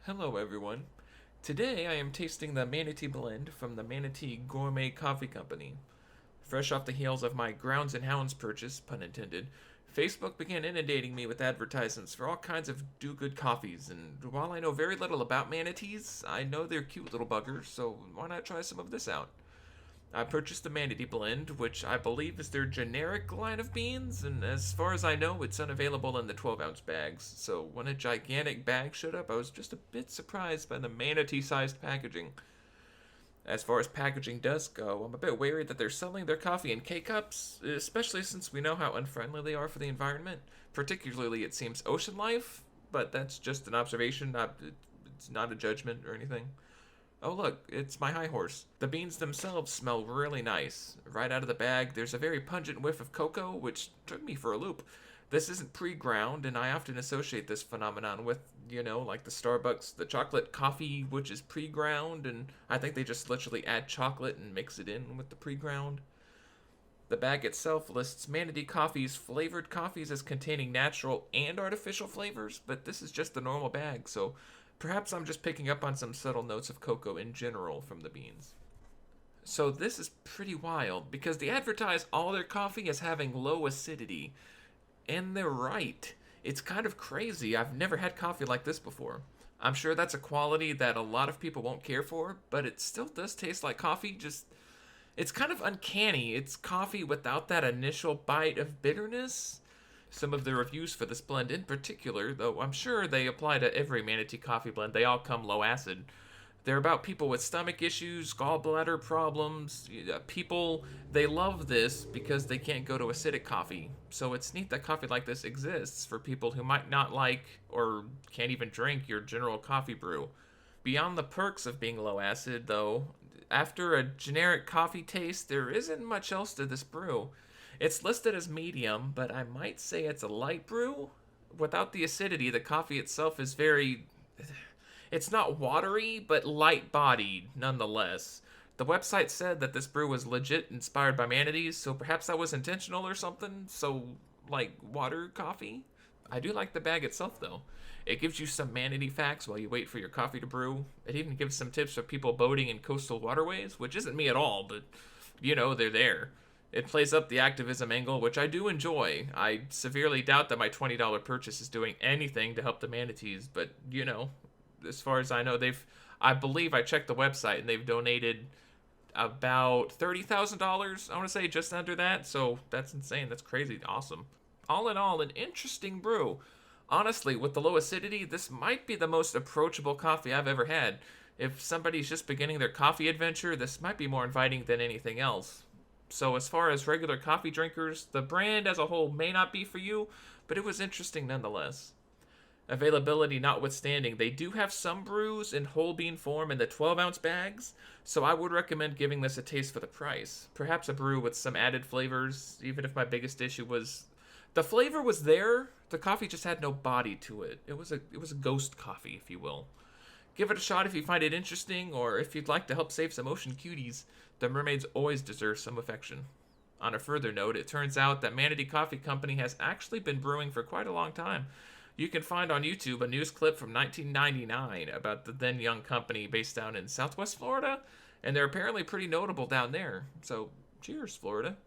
Hello everyone. Today I am tasting the Manatee blend from the Manatee Gourmet Coffee Company. Fresh off the heels of my Grounds and Hounds purchase, pun intended, Facebook began inundating me with advertisements for all kinds of do-good coffees, and while I know very little about manatees, I know they're cute little buggers, so why not try some of this out? I purchased the Manatee blend, which I believe is their generic line of beans, and as far as I know, it's unavailable in the 12-ounce bags. So when a gigantic bag showed up, I was just a bit surprised by the manatee-sized packaging. As far as packaging does go, I'm a bit wary that they're selling their coffee in K-cups, especially since we know how unfriendly they are for the environment. Particularly, it seems ocean life, but that's just an observation, it's not a judgment or anything. Oh, look, it's my high horse. The beans themselves smell really nice. Right out of the bag, there's a very pungent whiff of cocoa, which took me for a loop. This isn't pre ground, and I often associate this phenomenon with, like the Starbucks, the chocolate coffee, which is pre ground, and I think they just literally add chocolate and mix it in with the pre ground. The bag itself lists Manatee Coffee's flavored coffees as containing natural and artificial flavors, but this is just the normal bag, so perhaps I'm just picking up on some subtle notes of cocoa in general from the beans. So this is pretty wild because they advertise all their coffee as having low acidity, and they're right. It's kind of crazy. I've never had coffee like this before. I'm sure that's a quality that a lot of people won't care for, but it still does taste like coffee, just it's kind of uncanny. It's coffee without that initial bite of bitterness. Some of the reviews for this blend in particular, though I'm sure they apply to every Manatee coffee blend, they all come low acid. They're about people with stomach issues, gallbladder problems. People, they love this because they can't go to acidic coffee. So it's neat that coffee like this exists for people who might not like or can't even drink your general coffee brew. Beyond the perks of being low acid, though, after a generic coffee taste, there isn't much else to this brew. It's listed as medium, but I might say it's a light brew. Without the acidity, the coffee itself is very. It's not watery, but light bodied nonetheless. The website said that this brew was legit inspired by manatees, so perhaps that was intentional or something. So, like water coffee? I do like the bag itself, though. It gives you some manatee facts while you wait for your coffee to brew. It even gives some tips for people boating in coastal waterways, which isn't me at all, but they're there. It plays up the activism angle, which I do enjoy. I severely doubt that my $20 purchase is doing anything to help the manatees, but as far as I know, I believe I checked the website and they've donated about $30,000. I want to say just under that, so that's insane. That's crazy. Awesome. All in all, an interesting brew. Honestly, with the low acidity, this might be the most approachable coffee I've ever had. If somebody's just beginning their coffee adventure, this might be more inviting than anything else. So as far as regular coffee drinkers, the brand as a whole may not be for you, but it was interesting nonetheless. Availability notwithstanding, they do have some brews in whole bean form in the 12-ounce bags, so I would recommend giving this a taste for the price. Perhaps a brew with some added flavors, even if my biggest issue was the flavor was there, the coffee just had no body to it. It was a ghost coffee, if you will. Give it a shot if you find it interesting, or if you'd like to help save some ocean cuties. The mermaids always deserve some affection. On a further note, it turns out that Manatee Coffee Company has actually been brewing for quite a long time. You can find on YouTube a news clip from 1999 about the then young company based down in Southwest Florida, and they're apparently pretty notable down there. So, cheers, Florida.